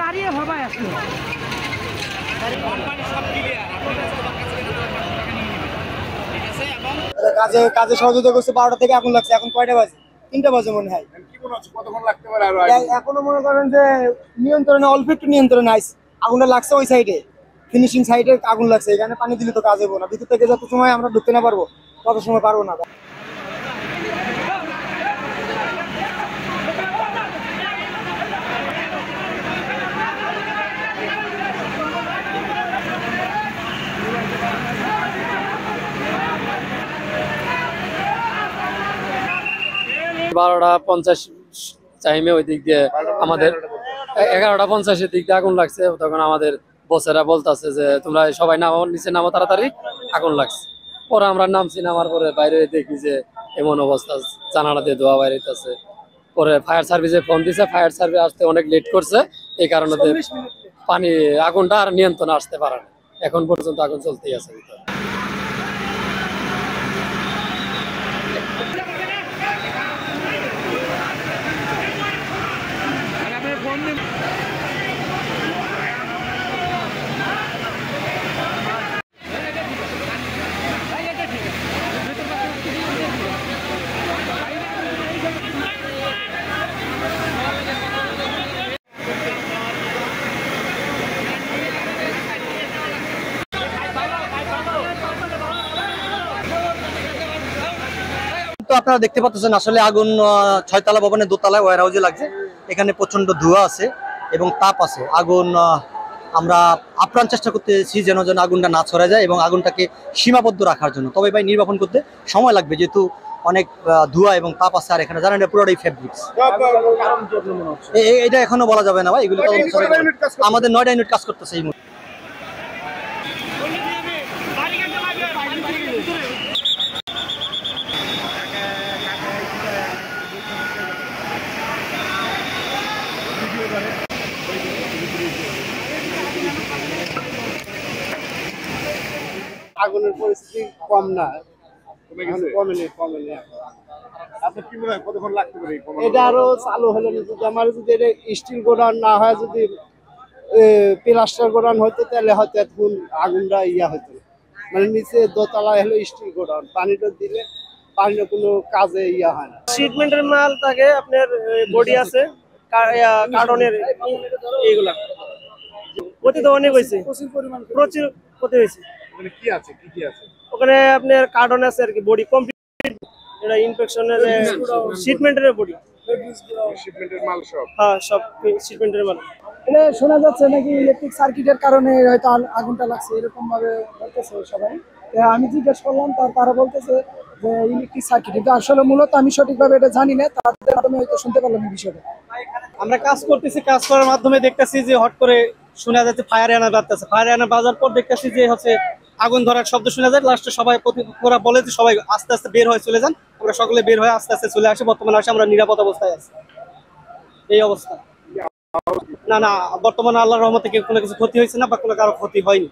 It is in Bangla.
গাড়ি হবাই আসলো কাজে সহযোগিতা করছে 12টা থেকে আগুন লাগছে। এখন কয়টা বাজে? 3টা বাজে মনে হয়। এখনো মনে করেন যে নিয়ন্ত্রণে অল্প একটু নিয়ন্ত্রণে আইছে। আগুনটা লাগছে ওই সাইডে, ফিনিশিং সাইডে আগুন লাগছে। এখানে পানি দিলে তো কাজ হবো না। ভিতর থেকে যত সময় আমরা ঢুকতে না পারবো তত সময় পারবো না। বারোটা 50 টাইমে ওই দিক দিয়ে আমাদের 11টা 50-এর দিক দিয়ে আগুন লাগছে। তখন আমাদের বসেরা বলতেছে যে তোমরা সবাই নামো, নিচে নামো তাড়াতাড়ি, আগুন লাগছে। পরে আমরা নামছি, নামার পরে বাইরে দেখি যে এমন অবস্থা, জানালা দিয়ে ধোয়া বাইরেছে। পরে ফায়ার সার্ভিসে ফোন দিছে, ফায়ার সার্ভিস আসতে অনেক লেট করছে। এই কারণে পানি আগুনটা আর নিয়ন্ত্রণে আসতে পারে না। এখন পর্যন্ত আগুন চলতেই আছে ভিতরে। তো আপনারা দেখতে পাচ্ছেন আসলে আগুন 6তলা ভবনের দোতলায় ওয়্যার হাউসে লাগছে। এখানে প্রচন্ড ধোঁয়া আছে এবং তাপ আছে। আগুন আমরা আপ্রাণ চেষ্টা করতেছি যেন আগুনটা না ছড়া যায় এবং আগুনটাকে সীমাবদ্ধ রাখার জন্য। তবে ভাই নির্বাপন করতে সময় লাগবে, যেহেতু অনেক ধোঁয়া এবং তাপ আছে। আর এখানে জানেন পুরোটাই ফেব্রিক্স। এটা এখনো বলা যাবে না ভাই, এগুলো আমাদের 9টা ইউনিট কাজ করতেছে এই মুহূর্তে। আগুনের পরিস্থিতি কম না, এটা আরো চালু হলে যদি আমার যদি এটা স্টিল গোডাউন না হয়, যদি প্লাস্টার গোডাউন হতো তাহলে হয়তো এখন আগুনটা হতো। মানে নিচে দোতলা হলো স্টিল গোডাউন, পানিটা দিলে পানিটা কোনো কাজে হয় না। ট্রিটমেন্টের মাল থাকে, আপনার বডি আছে, কার্টনের এইগুলা ক্ষতি তো অনেক হয়েছে, প্রচুর ক্ষতি হয়েছে। ওখানে আপনার কার্টন আছে আর কি, বডি কমপ্লিট, এটা ইনফেকশনের ট্রিটমেন্টের বডি, হ্যাঁ সব ট্রিটমেন্টের মাল। এটা শোনা যাচ্ছে নাকি ইলেকট্রিক সার্কিটের কারণে হয়তো আগুনটা লাগছে, এরকম ভাবে বলতেছে সবাই। আমি জিজ্ঞেস করলাম, তারা বলতেছে যে ইলেকট্রিক সার্কিট, কিন্তু আসলে মূলত আমি সঠিকভাবে এটা জানি না, তাদের মাধ্যমে হয়তো শুনতে পারলাম এই বিষয়টা। আমরা কাজ করতেছি, কাজ করার মাধ্যমে দেখতেছি যে হট করে শোনা যাচ্ছে ফায়ার আয়না বাজতেছে। ফায়ার আয়না বাজার পর দেখতেছি যে হচ্ছে আগুন ধরার শব্দ শোনা যায়। লাস্টে সবাই ওরা বলে যে সবাই আস্তে আস্তে বের হয়ে চলে যান। আমরা সকলে বের হয়ে আস্তে আস্তে চলে আসি। বর্তমানে আসে আমরা নিরাপদ অবস্থায় আছি। এই অবস্থা না, বর্তমানে আল্লাহর রহমতে কোনো কিছু ক্ষতি হয়েছে না বা কোনো কারো ক্ষতি হয়নি।